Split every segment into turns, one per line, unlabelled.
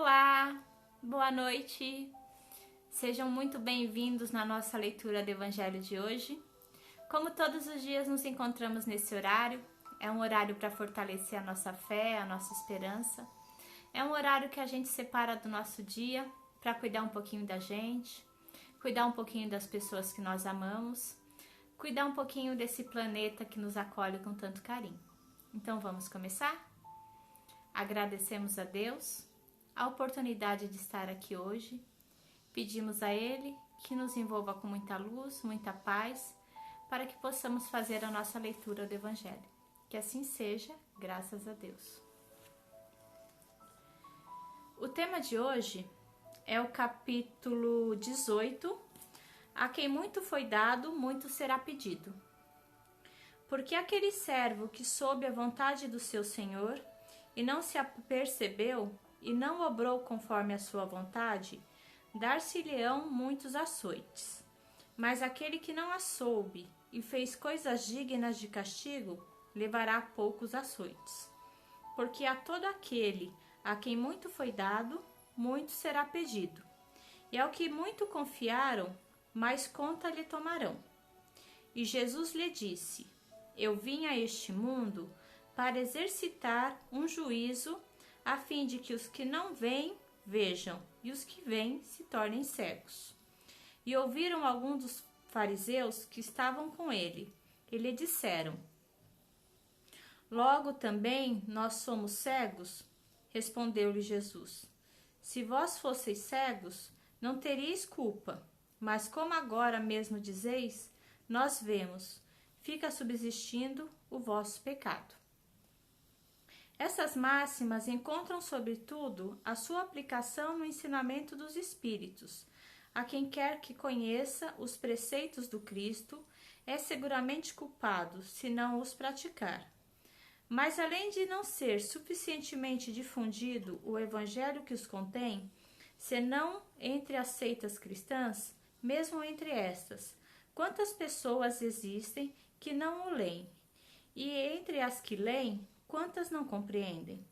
Olá, boa noite, sejam muito bem-vindos na nossa leitura do Evangelho de hoje. Como todos os dias nos encontramos nesse horário, é um horário para fortalecer a nossa fé, a nossa esperança. É um horário que a gente separa do nosso dia para cuidar um pouquinho da gente, cuidar um pouquinho das pessoas que nós amamos, cuidar um pouquinho desse planeta que nos acolhe com tanto carinho. Então vamos começar? Agradecemos a Deus a oportunidade de estar aqui hoje. Pedimos a Ele que nos envolva com muita luz, muita paz, para que possamos fazer a nossa leitura do Evangelho. Que assim seja, graças a Deus. O tema de hoje é o capítulo 18. A quem muito foi dado, muito será pedido. Porque aquele servo que soube a vontade do seu Senhor e não se apercebeu e não obrou conforme a sua vontade, dar-se-lhe-ão muitos açoites. Mas aquele que não a soube e fez coisas dignas de castigo, levará poucos açoites. Porque a todo aquele a quem muito foi dado, muito será pedido. E ao que muito confiaram, mais conta lhe tomarão. E Jesus lhe disse: Eu vim a este mundo para exercitar um juízo, a fim de que os que não veem, vejam, e os que veem se tornem cegos. E ouviram alguns dos fariseus que estavam com ele, e lhe disseram: Logo também nós somos cegos? Respondeu-lhe Jesus: Se vós fosseis cegos, não teríeis culpa, mas como agora mesmo dizeis, nós vemos, fica subsistindo o vosso pecado. Essas máximas encontram, sobretudo, a sua aplicação no ensinamento dos Espíritos. A quem quer que conheça os preceitos do Cristo é seguramente culpado, se não os praticar. Mas, além de não ser suficientemente difundido o Evangelho que os contém, senão entre as seitas cristãs, mesmo entre estas, quantas pessoas existem que não o leem? E entre as que leem, quantas não compreendem?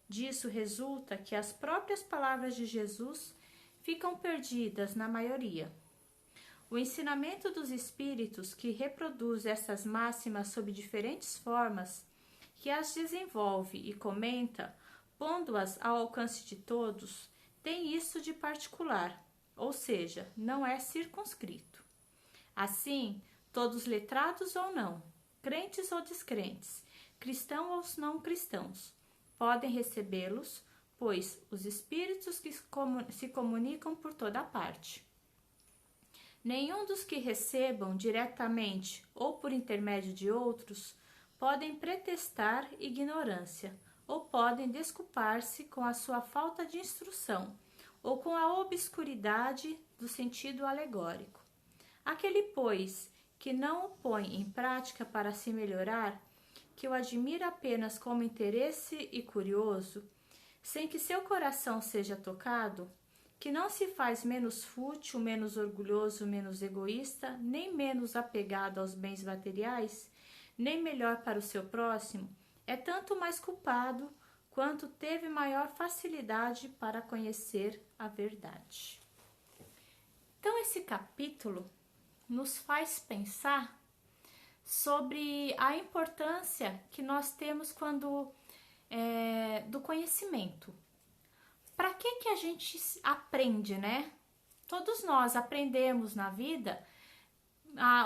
Disso resulta que as próprias palavras de Jesus ficam perdidas na maioria. O ensinamento dos Espíritos, que reproduz essas máximas sob diferentes formas, que as desenvolve e comenta, pondo-as ao alcance de todos, tem isso de particular, ou seja, não é circunscrito. Assim, todos letrados ou não, crentes ou descrentes, cristãos ou não cristãos, podem recebê-los, pois os espíritos que se comunicam por toda parte. Nenhum dos que recebam diretamente ou por intermédio de outros podem pretextar ignorância ou podem desculpar-se com a sua falta de instrução ou com a obscuridade do sentido alegórico. Aquele, pois, que não o põe em prática para se melhorar, que o admira apenas como interesse e curioso, sem que seu coração seja tocado, que não se faz menos fútil, menos orgulhoso, menos egoísta, nem menos apegado aos bens materiais, nem melhor para o seu próximo, é tanto mais culpado quanto teve maior facilidade para conhecer a verdade. Então, esse capítulo nos faz pensar sobre a importância que nós temos do conhecimento. Para que a gente aprende, né? Todos nós aprendemos na vida,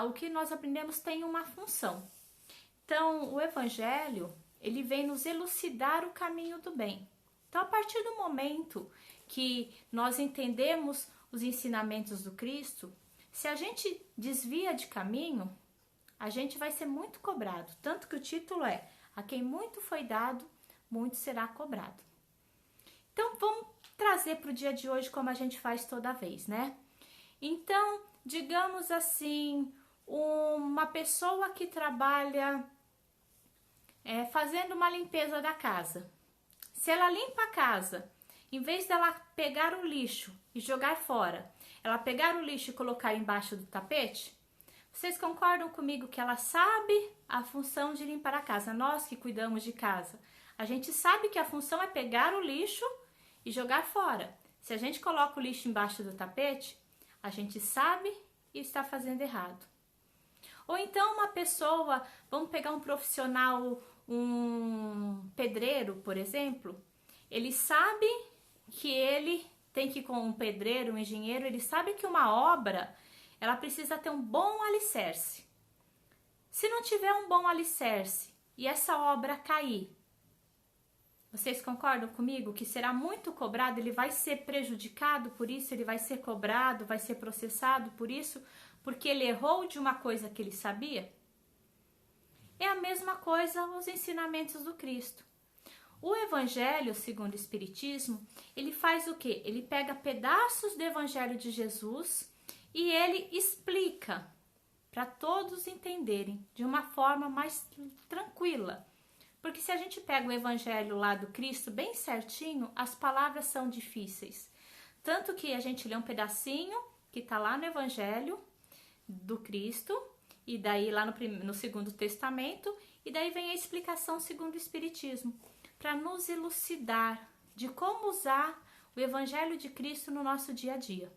o que nós aprendemos tem uma função. Então, o Evangelho, ele vem nos elucidar o caminho do bem. Então, a partir do momento que nós entendemos os ensinamentos do Cristo, se a gente desvia de caminho, a gente vai ser muito cobrado. Tanto que o título é: A quem muito foi dado, muito será cobrado. Então, vamos trazer para o dia de hoje como a gente faz toda vez, né? Então, digamos assim, uma pessoa que trabalha fazendo uma limpeza da casa. Se ela limpa a casa, em vez dela pegar o lixo e jogar fora, ela pegar o lixo e colocar embaixo do tapete, vocês concordam comigo que ela sabe a função de limpar a casa? Nós que cuidamos de casa, a gente sabe que a função é pegar o lixo e jogar fora. Se a gente coloca o lixo embaixo do tapete, a gente sabe e está fazendo errado. Ou então uma pessoa, vamos pegar um profissional, um pedreiro, por exemplo, ele sabe que ele tem que, com um pedreiro, um engenheiro, ele sabe que uma obra, ela precisa ter um bom alicerce. Se não tiver um bom alicerce e essa obra cair, vocês concordam comigo que será muito cobrado, ele vai ser prejudicado por isso, ele vai ser cobrado, vai ser processado por isso, porque ele errou de uma coisa que ele sabia? É a mesma coisa os ensinamentos do Cristo. O Evangelho, segundo o Espiritismo, ele faz o quê? Ele pega pedaços do Evangelho de Jesus e ele explica para todos entenderem de uma forma mais tranquila. Porque se a gente pega o Evangelho lá do Cristo bem certinho, as palavras são difíceis. Tanto que a gente lê um pedacinho que está lá no Evangelho do Cristo, e daí lá no Segundo Testamento, e daí vem a explicação segundo o Espiritismo, para nos elucidar de como usar o Evangelho de Cristo no nosso dia a dia.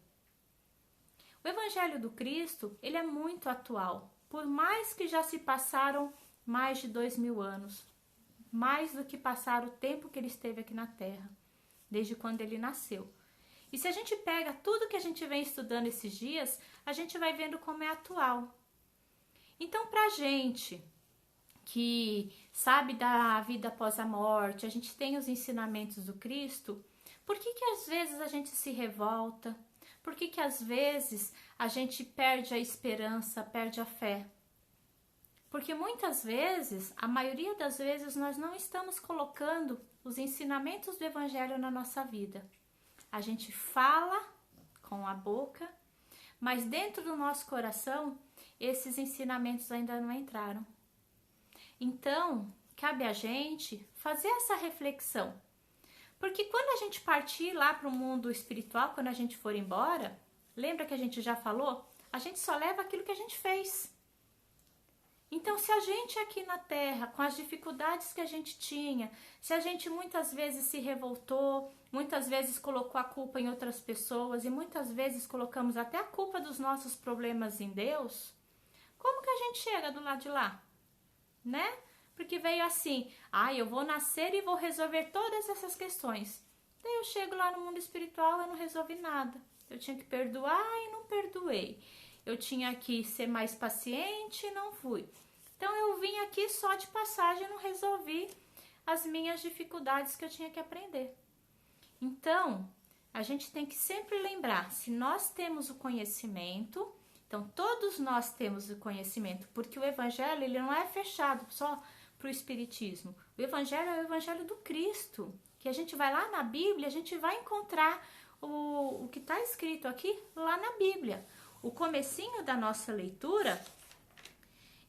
O Evangelho do Cristo, ele é muito atual, por mais que já se passaram mais de 2000 anos, mais do que passar o tempo que ele esteve aqui na Terra, desde quando ele nasceu. E se a gente pega tudo que a gente vem estudando esses dias, a gente vai vendo como é atual. Então, pra gente que sabe da vida após a morte, a gente tem os ensinamentos do Cristo, por que às vezes a gente se revolta? Por que às vezes a gente perde a esperança, perde a fé? Porque muitas vezes, a maioria das vezes, nós não estamos colocando os ensinamentos do Evangelho na nossa vida. A gente fala com a boca, mas dentro do nosso coração, esses ensinamentos ainda não entraram. Então, cabe a gente fazer essa reflexão. Porque quando a gente partir lá para o mundo espiritual, quando a gente for embora, lembra que a gente já falou? A gente só leva aquilo que a gente fez. Então, se a gente aqui na Terra, com as dificuldades que a gente tinha, se a gente muitas vezes se revoltou, muitas vezes colocou a culpa em outras pessoas e muitas vezes colocamos até a culpa dos nossos problemas em Deus, como que a gente chega do lado de lá? Né? Porque veio assim, eu vou nascer e vou resolver todas essas questões. Daí eu chego lá no mundo espiritual e não resolvi nada. Eu tinha que perdoar e não perdoei. Eu tinha que ser mais paciente e não fui. Então eu vim aqui só de passagem e não resolvi as minhas dificuldades que eu tinha que aprender. Então, a gente tem que sempre lembrar, se nós temos o conhecimento, então todos nós temos o conhecimento, porque o Evangelho ele não é fechado só para o Espiritismo. O Evangelho é o Evangelho do Cristo, que a gente vai lá na Bíblia, a gente vai encontrar o que está escrito aqui lá na Bíblia. O comecinho da nossa leitura,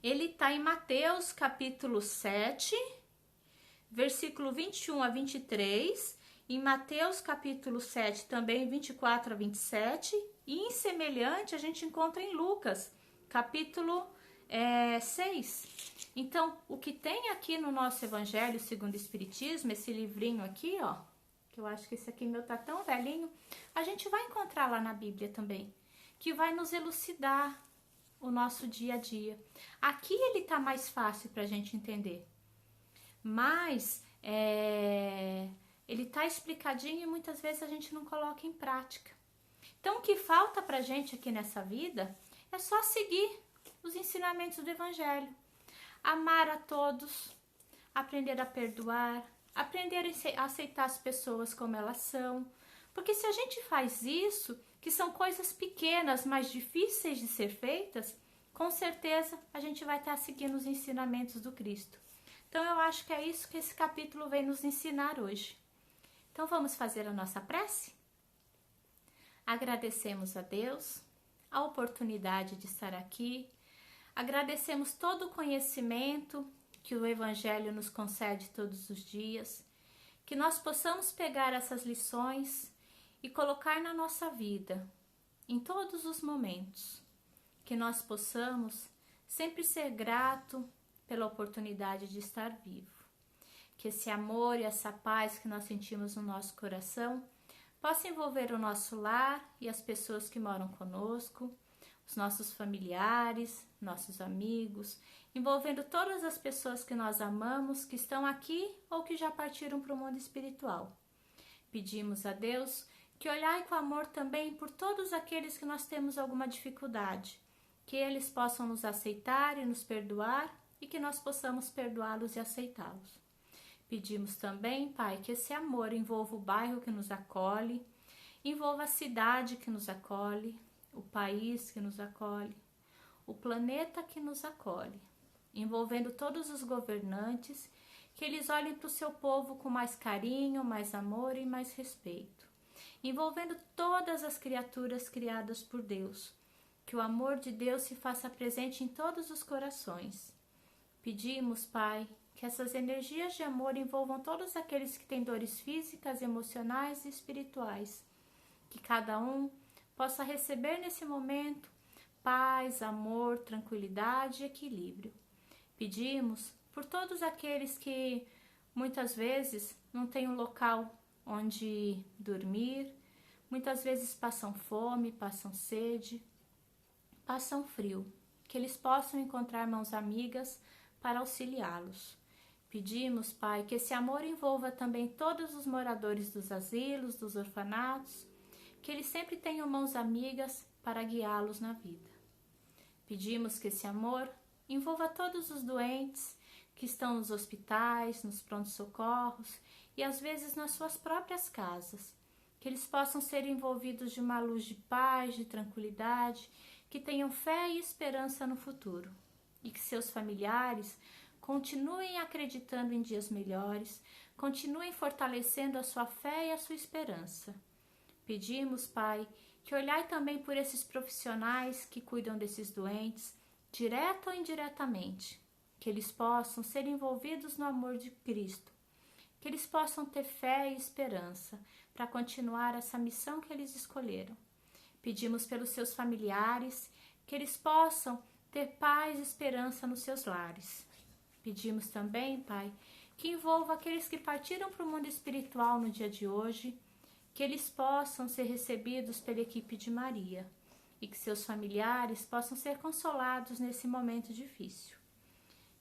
ele está em Mateus capítulo 7, versículo 21 a 23, em Mateus capítulo 7 também 24 a 27, e em semelhante a gente encontra em Lucas capítulo 6. Então, o que tem aqui no nosso Evangelho segundo o Espiritismo, esse livrinho aqui, ó, que eu acho que esse aqui meu tá tão velhinho, a gente vai encontrar lá na Bíblia também, que vai nos elucidar o nosso dia a dia. Aqui ele tá mais fácil pra gente entender, mas ele tá explicadinho e muitas vezes a gente não coloca em prática. Então, o que falta pra gente aqui nessa vida é só seguir os ensinamentos do Evangelho. Amar a todos, aprender a perdoar, aprender a aceitar as pessoas como elas são. Porque se a gente faz isso, que são coisas pequenas, mas difíceis de ser feitas, com certeza a gente vai estar seguindo os ensinamentos do Cristo. Então eu acho que é isso que esse capítulo vem nos ensinar hoje. Então vamos fazer a nossa prece? Agradecemos a Deus a oportunidade de estar aqui. Agradecemos todo o conhecimento que o Evangelho nos concede todos os dias. Que nós possamos pegar essas lições e colocar na nossa vida, em todos os momentos. Que nós possamos sempre ser grato pela oportunidade de estar vivo. que esse amor e essa paz que nós sentimos no nosso coração possa envolver o nosso lar e as pessoas que moram conosco, os nossos familiares, nossos amigos, envolvendo todas as pessoas que nós amamos, que estão aqui ou que já partiram para o mundo espiritual. Pedimos a Deus que olhai com amor também por todos aqueles que nós temos alguma dificuldade, que eles possam nos aceitar e nos perdoar e que nós possamos perdoá-los e aceitá-los. Pedimos também, Pai, que esse amor envolva o bairro que nos acolhe, envolva a cidade que nos acolhe, o país que nos acolhe, o planeta que nos acolhe, envolvendo todos os governantes, que eles olhem para o seu povo com mais carinho, mais amor e mais respeito, envolvendo todas as criaturas criadas por Deus, que o amor de Deus se faça presente em todos os corações. Pedimos, Pai, que essas energias de amor envolvam todos aqueles que têm dores físicas, emocionais e espirituais, que cada um possa receber nesse momento paz, amor, tranquilidade e equilíbrio. Pedimos por todos aqueles que muitas vezes não têm um local onde dormir, muitas vezes passam fome, passam sede, passam frio, que eles possam encontrar mãos amigas para auxiliá-los. Pedimos, Pai, que esse amor envolva também todos os moradores dos asilos, dos orfanatos, que eles sempre tenham mãos amigas para guiá-los na vida. Pedimos que esse amor envolva todos os doentes que estão nos hospitais, nos prontos-socorros e às vezes nas suas próprias casas, que eles possam ser envolvidos de uma luz de paz, de tranquilidade, que tenham fé e esperança no futuro e que seus familiares continuem acreditando em dias melhores, continuem fortalecendo a sua fé e a sua esperança. Pedimos, Pai, que olhai também por esses profissionais que cuidam desses doentes, direto ou indiretamente, que eles possam ser envolvidos no amor de Cristo, que eles possam ter fé e esperança para continuar essa missão que eles escolheram. Pedimos pelos seus familiares, que eles possam ter paz e esperança nos seus lares. Pedimos também, Pai, que envolva aqueles que partiram para o mundo espiritual no dia de hoje, que eles possam ser recebidos pela equipe de Maria e que seus familiares possam ser consolados nesse momento difícil.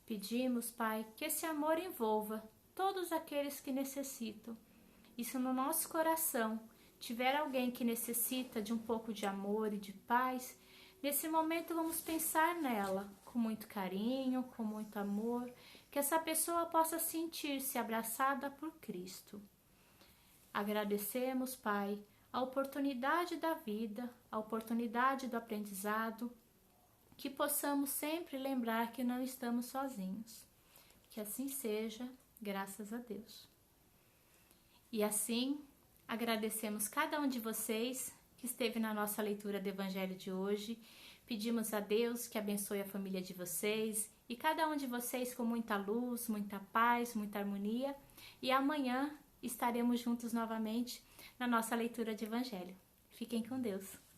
Pedimos, Pai, que esse amor envolva todos aqueles que necessitam. E se no nosso coração tiver alguém que necessita de um pouco de amor e de paz, nesse momento vamos pensar nela com muito carinho, com muito amor, que essa pessoa possa sentir-se abraçada por Cristo. Agradecemos, Pai, a oportunidade da vida, a oportunidade do aprendizado, que possamos sempre lembrar que não estamos sozinhos. Que assim seja, graças a Deus. E assim, agradecemos cada um de vocês que esteve na nossa leitura do Evangelho de hoje. Pedimos a Deus que abençoe a família de vocês e cada um de vocês com muita luz, muita paz, muita harmonia. E amanhã estaremos juntos novamente na nossa leitura de Evangelho. Fiquem com Deus.